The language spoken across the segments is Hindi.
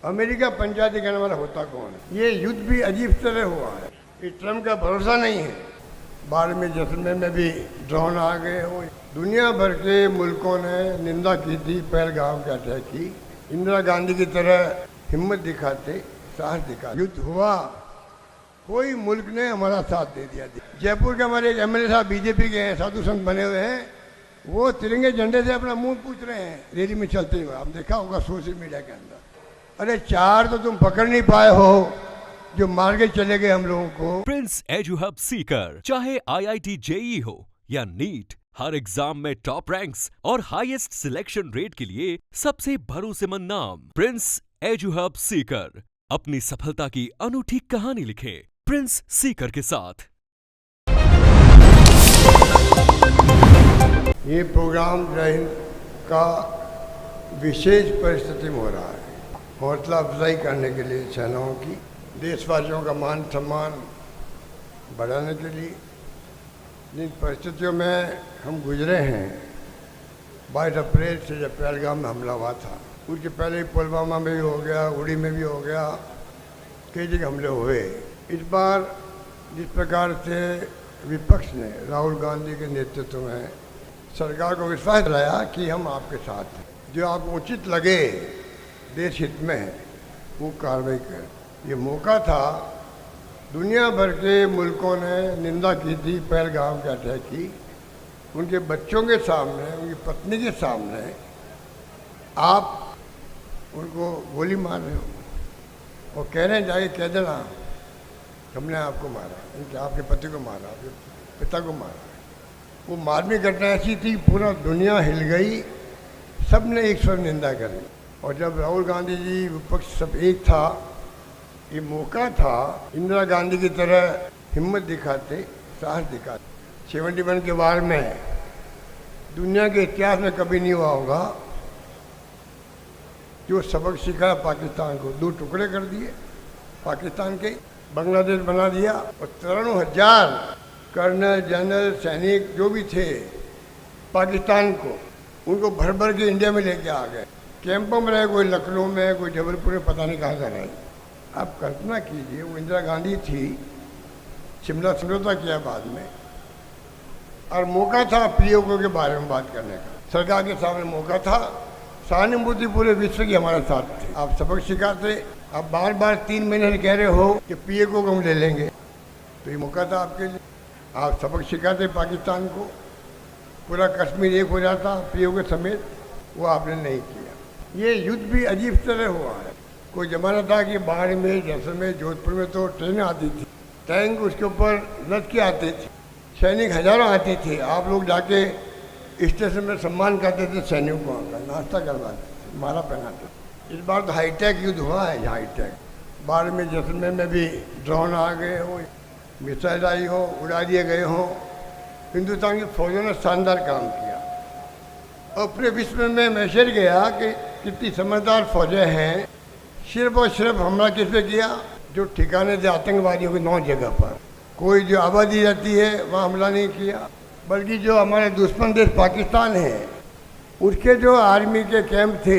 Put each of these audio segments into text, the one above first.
अमेरिका पंचायती करने वाला होता कौन है? ये युद्ध भी अजीब तरह हुआ है। ये ट्रम्प का भरोसा नहीं है। बाढ़ में जैसलमेर में भी ड्रोन आ गए हो। दुनिया भर के मुल्कों ने निंदा की थी पहलगाम के अटैक की। इंदिरा गांधी की तरह हिम्मत दिखाते, साहस दिखा। युद्ध हुआ, कोई मुल्क ने हमारा साथ दे दिया। जयपुर के हमारे एक एमएलए साहब बीजेपी के हैं, साधु संत बने हुए हैं, वो तिरंगे झंडे से अपना मुंह पूछ रहे हैं रैली में चलते हुए। आपने देखा होगा सोशल मीडिया के अंदर। अरे चार तो तुम पकड़ नहीं पाए हो जो मार के चले गए हम लोगों को। प्रिंस एजुहब सीकर, चाहे आईआईटी जेई हो या नीट, हर एग्जाम में टॉप रैंक्स और हाईएस्ट सिलेक्शन रेट के लिए सबसे भरोसेमंद नाम प्रिंस एजुहब सीकर। अपनी सफलता की अनूठी कहानी लिखें प्रिंस सीकर के साथ। ये प्रोग्राम जय हिंद का विशेष परिस्थिति में हो रहा है, हौसला अफजाई करने के लिए सेनाओं की, देशवासियों का मान सम्मान बढ़ाने के लिए। जिन परिस्थितियों में हम गुजरे हैं, 22 अप्रैल से जब पहलगाम में हमला हुआ था, उसके पहले ही पुलवामा में भी हो गया, उड़ी में भी हो गया, कई जगह हमले हुए। इस बार जिस प्रकार से विपक्ष ने राहुल गांधी के नेतृत्व में सरकार को विश्वास दिलाया कि हम आपके साथ हैं, जो आपको उचित लगे देश हित में है वो कार्रवाई कर। ये मौका था। दुनिया भर के मुल्कों ने निंदा की थी पहलगाम के अटैक की। उनके बच्चों के सामने, उनकी पत्नी के सामने आप उनको गोली मार रहे हो और कह रहे हैं जाके कह देना हमने आपको मारा, उनके आपके पति को मारा, आपके पिता को मारा। वो मार्मिक घटना ऐसी थी, पूरा दुनिया हिल गई, सब ने एक स्वर निंदा करी। और जब राहुल गांधी जी विपक्ष सब एक था, ये मौका था इंदिरा गांधी की तरह हिम्मत दिखाते, साहस दिखाते। 71 के वार में दुनिया के इतिहास में कभी नहीं हुआ होगा जो सबक सिखाया पाकिस्तान को। 2 टुकड़े कर दिए पाकिस्तान के, बांग्लादेश बना दिया और 93,000 कर्नल, जनरल, सैनिक जो भी थे पाकिस्तान को, उनको भर भर के इंडिया में लेके आ गए। कैंपों में रहे, कोई लखनऊ में, कोई जबलपुर में, पता नहीं कहाँ का रहे। आप कल्पना कीजिए, वो इंदिरा गांधी थी, शिमला समझौता किया बाद में, और मौका था पीओके के बारे में बात करने का। सरकार के सामने मौका था, सहानुभूति पूरे विश्व की हमारे साथ थी। आप सबक सिखाते, आप बार बार 3 महीने कह रहे हो कि पीओके को हम ले लेंगे, तो ये मौका था आपके लिए। आप सबक सिखाते पाकिस्तान को, पूरा कश्मीर एक हो जाता पीओके समेत, वो आपने नहीं किया। ये युद्ध भी अजीब तरह हुआ है। कोई ज़माना था कि बाढ़ में, जैसलमेर, जोधपुर में तो ट्रेनें आती थी, टैंक उसके ऊपर लद के आते थे, सैनिक हजारों आते थे। आप लोग जाके स्टेशन में सम्मान करते थे सैनिकों का, नाश्ता करवाते थे, माला पहनाते। इस बार तो हाईटेक युद्ध हुआ है, हाईटेक। बाढ़ में, जैसलमेर में भी ड्रोन आ गए हो, मिसाइल आई हो, उड़ा दिए गए हों। हिंदुस्तान की फौजों ने शानदार काम किया और पूरे विश्व में मैसेज गया कि कितनी समझदार फौजें हैं। सिर्फ और सिर्फ हमला किस पे किया? जो ठिकाने थे आतंकवादियों के 9 जगह पर। कोई जो आबादी रहती है वहाँ हमला नहीं किया, बल्कि जो हमारे दुश्मन देश पाकिस्तान है, उसके जो आर्मी के कैंप थे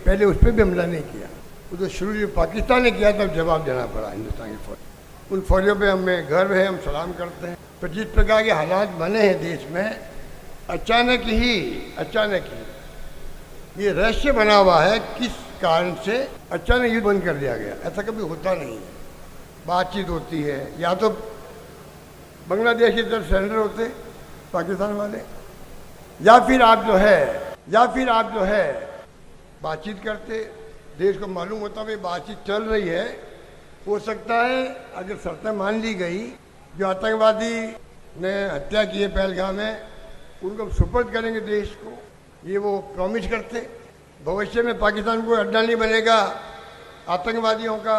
पहले, उस पर भी हमला नहीं किया। वो तो शुरू जो पाकिस्तान ने किया तब जवाब देना पड़ा हिंदुस्तान की फौज। उन फौजों पे हमें गर्व है, हम सलाम करते हैं। पर जिस प्रकार के हालात बने हैं देश में, अचानक ही ये रहस्य बना हुआ है किस कारण से अचानक युद्ध बंद कर दिया गया। ऐसा कभी होता नहीं है। बातचीत होती है, या तो बांग्लादेश की तरफ सरेंडर होते पाकिस्तान वाले, या फिर आप जो है बातचीत करते। देश को मालूम होता भाई बातचीत चल रही है, हो सकता है अगर शर्तें मान ली गई, जो आतंकवादी ने हत्या की है पहलगाम में, उनको सुपर्द करेंगे देश को, ये वो प्रॉमिस करते। भविष्य में पाकिस्तान को अड्डा नहीं बनेगा आतंकवादियों का,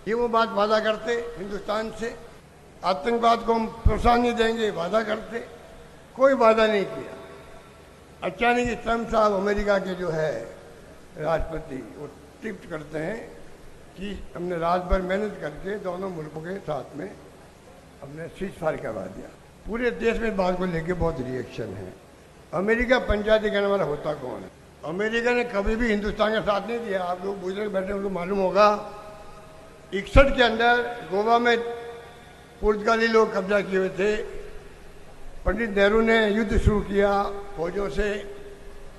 ये वो बात वादा करते हिंदुस्तान से। आतंकवाद को हम प्रोत्साहन नहीं देंगे, वादा करते। कोई वादा नहीं किया। अचानक ट्रम्प साहब, अमेरिका के जो है राष्ट्रपति, वो टिप्ट करते हैं कि हमने रात भर मेहनत करके दोनों मुल्कों के साथ में हमने सीज़फायर करवा दिया। पूरे देश में बात को लेके बहुत रिएक्शन है। अमेरिका पंचायती करने वाला होता कौन है? अमेरिका ने कभी भी हिंदुस्तान का साथ नहीं दिया। आप लोग बुजुर्ग बैठे उनको मालूम होगा 61 के अंदर गोवा में पुर्तगाली लोग कब्जा किए हुए थे। पंडित नेहरू ने युद्ध शुरू किया फौजों से,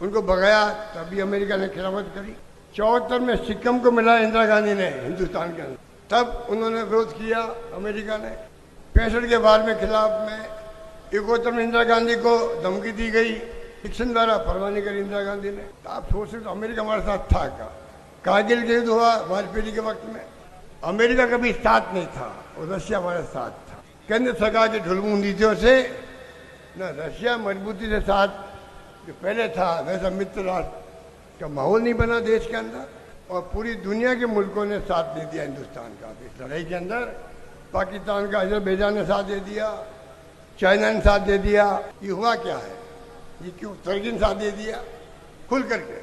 उनको भगाया, तभी अमेरिका ने खिलाफत करी। 74 में सिक्किम को मिला इंदिरा गांधी ने हिंदुस्तान के अंदर, तब उन्होंने विरोध किया अमेरिका ने। 65 के बाद में खिलाफ में 71 में इंदिरा गांधी को धमकी दी गई, निक्सन द्वारा परवाह नहीं करी इंदिरा गांधी ने। तो आप सोच सकते अमेरिका हमारे साथ था क्या? कारगिल के युद्ध हुआ वाजपेयी के वक्त में, अमेरिका कभी साथ नहीं था और रशिया हमारे साथ था। केंद्र सरकार की ढुलमुल नीतियों से न रशिया मजबूती से साथ जो पहले था वैसा मित्र राष्ट्र का माहौल नहीं बना देश के अंदर, और पूरी दुनिया के मुल्कों ने साथ दे दिया हिंदुस्तान का इस लड़ाई के अंदर। पाकिस्तान का अजरबैजान ने साथ दे दिया, चाइना ने साथ दे दिया। ये हुआ क्या है? ये क्यों तुर्की ने साथ दे दिया खुल करके?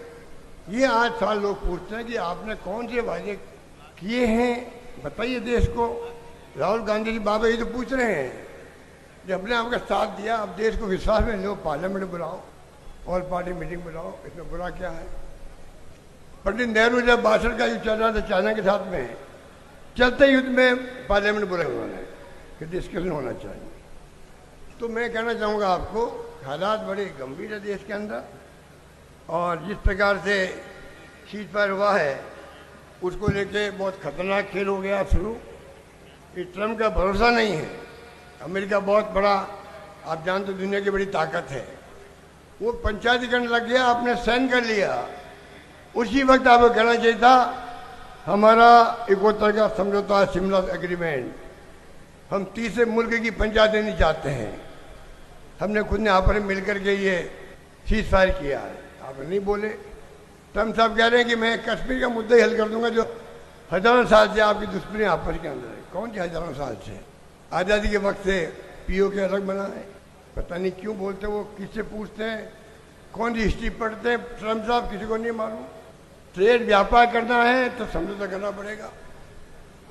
ये आज साल लोग पूछते हैं कि आपने कौन से वादे किए हैं, बताइए देश को। राहुल गांधी जी बाबा ये तो पूछ रहे हैं, जब अपने आपका साथ दिया, अब देश को विश्वास में लो, पार्लियामेंट बुलाओ, ऑल पार्टी मीटिंग बुलाओ, इसमें बुरा क्या है? पंडित नेहरू जब 62 का युद्ध चल रहा था चाइना के साथ में, चलते युद्ध में पार्लियामेंट बुलाया उन्होंने कि डिस्कशन होना चाहिए। तो मैं कहना चाहूँगा आपको, हालात बड़े गंभीर है देश के अंदर, और जिस प्रकार से सीज फायर हुआ है उसको लेके बहुत खतरनाक खेल हो गया शुरू। ये ट्रम्प का भरोसा नहीं है। अमेरिका बहुत बड़ा, आप जानते हो, दुनिया की बड़ी ताकत है। वो पंचायतीकरण लग गया, आपने साइन कर लिया। उसी वक्त आपको कहना चाहिए था हमारा 71 का समझौता, शिमला एग्रीमेंट, हम तीसरे मुल्क की पंचायतें नहीं चाहते हैं। हमने खुद ने आपस में मिलकर के ये सीज फायर किया है, आप नहीं बोले। ट्रम्प साहब कह रहे हैं कि मैं कश्मीर का मुद्दा ही हल कर दूंगा, जो हजारों साल से आपकी दुश्मनी आपस के अंदर है। कौन सी हजारों साल से? आज़ादी के वक्त से पीओ के अलग बना है, पता नहीं क्यों बोलते, वो किससे पूछते हैं, कौन सी हिस्ट्री पढ़ते हैं ट्रम्प साहब, किसी को नहीं मालूम। ट्रेड व्यापार करना है तो समझौता करना पड़ेगा।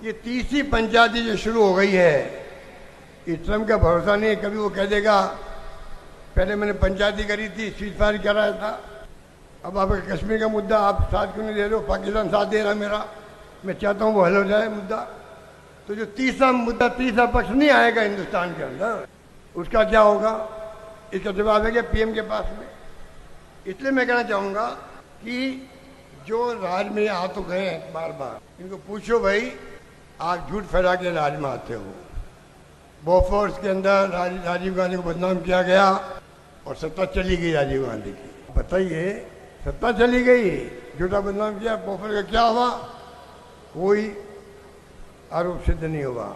ये तीसरी पंचायती जो शुरू हो गई है, ये ट्रम्प का भरोसा नहीं है। कभी वो कह देगा पहले मैंने पंचायती करी थी, सीज फायर कराया था, अब आपका कश्मीर का मुद्दा आप साथ क्यों नहीं दे रहे हो? पाकिस्तान साथ दे रहा मेरा, मैं चाहता हूँ वो हल हो जाए मुद्दा। तो जो तीसरा मुद्दा, तीसरा पक्ष नहीं आएगा हिंदुस्तान के अंदर, उसका क्या होगा? इसका जवाब है कि पीएम के पास में। इसलिए मैं कहना चाहूँगा कि जो राज में आ तो गए बार बार, इनको पूछो भाई, आप झूठ फैला के राज में आते हो। बोफोर्स के अंदर राजीव गांधी को बदनाम किया गया और सत्ता चली गई राजीव गांधी की। बताइए, सत्ता चली गई, झूठा बदनाम किया, बोफोर्स का क्या हुआ? कोई आरोप सिद्ध नहीं हुआ।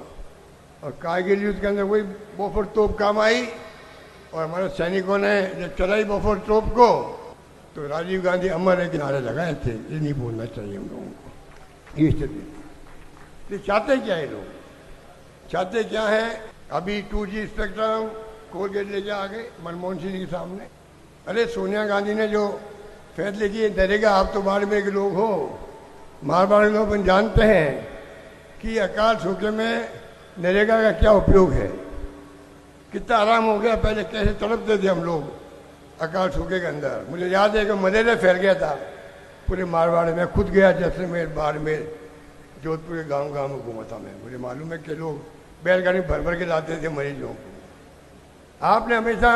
और कारगिल युद्ध के अंदर वही बोफोर्स तोप काम आई, और हमारे सैनिकों ने जब चलाई बोफोर्स तोप को, तो राजीव गांधी अमर है किनारे लगाए थे। ये नहीं बोलना चाहिए हम लोगों को। ये स्थिति, ये चाहते क्या है लोग? चाहते क्या है? अभी 2G स्पेक्ट्रम कोलगेट लेके आ गए मनमोहन सिंह के सामने। अरे सोनिया गांधी ने जो फैसले किए, डरेगा आप तो बाड़मेर के लोग हो, मारवाड़ के लोग जानते हैं कि अकाल सूखे में नरेगा का क्या उपयोग है, कितना आराम हो गया। पहले कैसे तड़पते थे हम लोग अकाल सूखे के अंदर। मुझे याद है कि मलेरिया फैल गया था पूरे मारवाड़ में। खुद गया जैसलमेर, बाड़मेर, जोधपुर के गांव गांव में घूमा था मैं। मुझे मालूम है कि लोग बैलगाड़ी भर भर के लाते थे मरीजों को। आपने हमेशा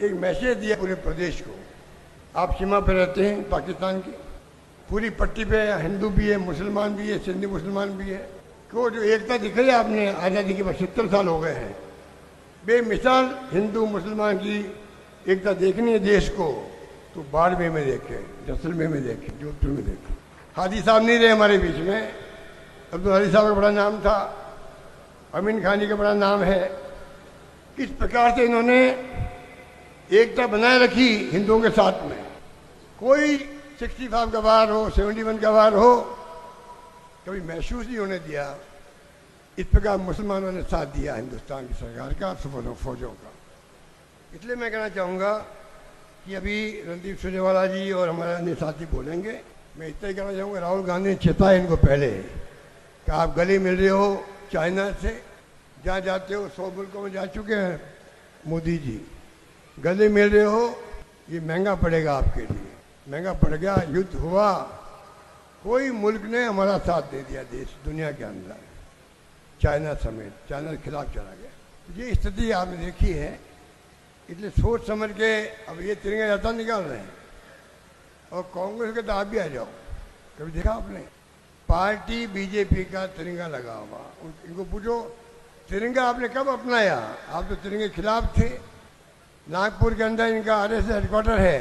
एक मैसेज दिया पूरे प्रदेश को। आप सीमा पर रहते हैं पाकिस्तान की, पूरी पट्टी पे हिंदू भी है, मुसलमान भी है, सिंधी मुसलमान भी है। क्यों जो एकता दिखाई आपने आज़ादी के बाद 70 साल हो गए हैं। बेमिसाल हिंदू मुसलमान की एकता देखनी है देश को, तो बाड़मेर में देखे, जैसलमेर में देखे, जोधपुर में देखे। हादी साहब नहीं रहे हमारे बीच में, अब्दुल हरी साहब का बड़ा नाम था, अमीन खानी का बड़ा नाम है। किस प्रकार से इन्होंने एकता बनाए रखी हिंदुओं के साथ में। कोई 65 का वार हो, 71 का वार हो, कभी महसूस नहीं होने दिया। इस प्रकार मुसलमानों ने साथ दिया हिंदुस्तान की सरकार का, फौजों का। इसलिए मैं कहना चाहूँगा कि अभी रणदीप सुरजेवाला जी और हमारे अन्य साथी बोलेंगे। मैं इतना ही कहना चाहूँगा, राहुल गांधी ने चेताया इनको पहले कि आप गले मिल रहे हो चाइना से, जहाँ जाते हो 100 मुल्कों में जा चुके हैं मोदी जी, गले मिल रहे हो, ये महंगा पड़ेगा आपके लिए। महंगा पड़ गया, युद्ध हुआ, कोई मुल्क ने हमारा साथ दे दिया देश दुनिया के अंदर, चाइना समेत। चाइना के खिलाफ चला गया। ये स्थिति आपने देखी है, इसलिए सोच समझ के अब ये तिरंगा यात्रा निकाल रहे हैं। और कांग्रेस के तो आप भी आ जाओ, कभी देखा आपने पार्टी बीजेपी का तिरंगा लगा हुआ? इनको पूछो तिरंगा आपने कब अपनाया? आप तो तिरंगे के खिलाफ थे। नागपुर के अंदर इनका आरएसएस हेडक्वार्टर है,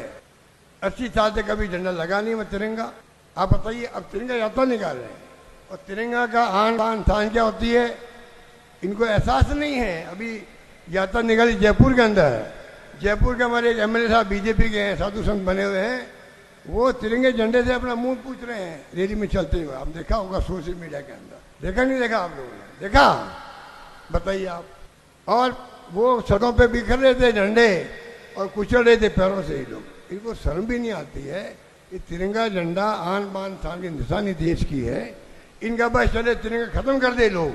80 साल से कभी झंडा लगा नहीं मैं तिरंगा। आप बताइए, अब तिरंगा यात्रा निकाल रहे हैं। और तिरंगा का आन बान शान क्या होती है इनको एहसास नहीं है। अभी यात्रा निकाली जयपुर के अंदर, जयपुर के हमारे एक एमएलए साहब बीजेपी के हैं, साधु संत बने हुए हैं, वो तिरंगे झंडे से अपना मुंह पूछ रहे हैं रैली में चलते हुए। आप देखा होगा सोशल मीडिया के अंदर, देखा नहीं देखा आप लोगों ने? देखा? बताइए आप। और वो सड़कों पे बिखर रहे थे झंडे और कुचल रहे थे पैरों से ही लोग। इनको शर्म भी नहीं आती है। ये तिरंगा झंडा आन बान शान की निशानी देश की है, इनका बस चले तिरंगा खत्म कर दे लोग,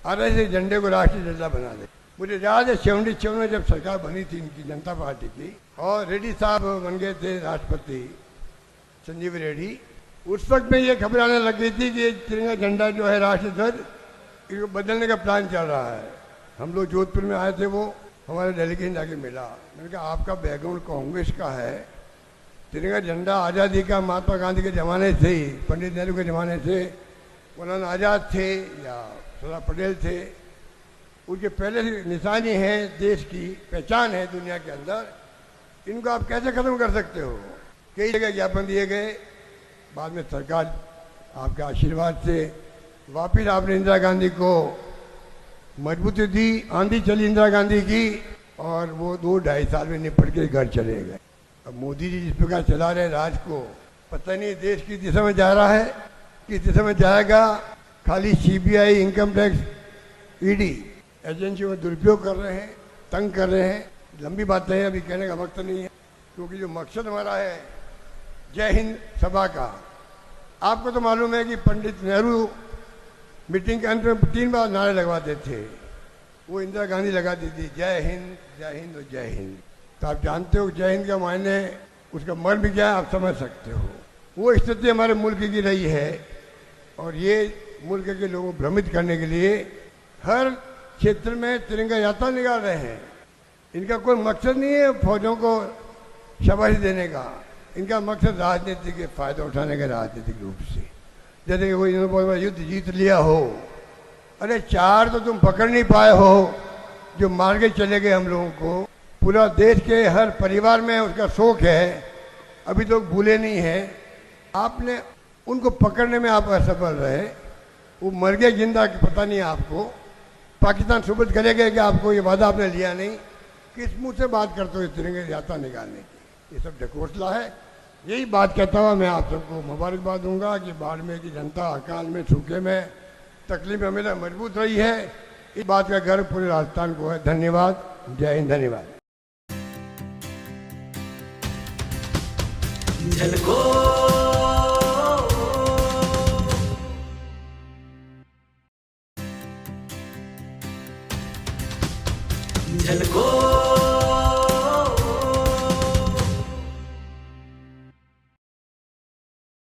और ऐसे झंडे को राष्ट्रीय झंडा बना दे। मुझे याद है 77 में जब सरकार बनी थी इनकी जनता पार्टी की, और रेड्डी साहब बन गए थे राष्ट्रपति, संजीव रेड्डी। उस वक्त में ये खबर आने लग गई थी कि तिरंगा झंडा जो है राष्ट्रीय ध्वज, इसको बदलने का प्लान चल रहा है। हम लोग जोधपुर में आए थे, वो हमारे डेलीगेशन जाके मिला। मैंने कहा आपका बैकग्राउंड कांग्रेस का है, तिरंगा झंडा आज़ादी का महात्मा गांधी के ज़माने से ही, पंडित नेहरू के ज़माने से, मौलाना आज़ाद थे या सरदार पटेल थे, उनके पहले से निशानी है, देश की पहचान है दुनिया के अंदर। इनको आप कैसे ख़त्म कर सकते हो? कई जगह ज्ञापन दिए गए, बाद में सरकार आपके आशीर्वाद से वापिस आपने इंदिरा गांधी को मजबूती दी, आंधी चली इंदिरा गांधी की, और वो 2-2.5 साल में निपट के घर चले गए। अब मोदी जी जिस प्रकार चला रहे राज को, पता नहीं देश किस दिशा में जा रहा है, किस दिशा में जाएगा। खाली सीबीआई, इनकम टैक्स, ईडी एजेंसियों में दुरुपयोग कर रहे हैं, तंग कर रहे हैं। लंबी बातें हैं, अभी कहने का वक्त नहीं है, क्योंकि जो मकसद हमारा है जय हिंद सभा का, आपको तो मालूम है कि पंडित नेहरू मीटिंग के अंत में 3 बार नारे लगवाते थे, वो इंदिरा गांधी लगाती थी, जय हिंद और जय हिंद। तो आप जानते हो जय हिंद का मायने, उसका मर्म भी क्या है आप समझ सकते हो। वो स्थिति हमारे मुल्क की रही है, और ये मुल्क के लोगों को भ्रमित करने के लिए हर क्षेत्र में तिरंगा यात्रा निकाल रहे हैं। इनका कोई मकसद नहीं है फौजों को शाबाशी देने का, इनका मकसद राजनीति के फायदा उठाने का, राजनीतिक रूप से। जैसे कि कोई इन्होंने युद्ध जीत लिया हो, अरे 4 तो तुम पकड़ नहीं पाए हो जो मार के चले गए हम लोगों को। पूरा देश के हर परिवार में उसका शोक है, अभी तो भूले नहीं है। आपने उनको पकड़ने में आप असफल रहे, वो मर गए जिंदा पता नहीं आपको। पाकिस्तान सुबह करेगा कि आपको ये वादा आपने लिया नहीं, किस मुंह से बात करते हो तिरंगे यात्रा निकालने की? ये सब ढकोसला है। यही बात कहता हुआ मैं आप सबको मुबारकबाद दूंगा कि बाड़मेर की जनता अकाल में, सूखे में, तकलीफ में हमेशा मजबूत रही है। इस बात का गर्व पूरे राजस्थान को है। धन्यवाद। जय हिंद। धन्यवाद। झलको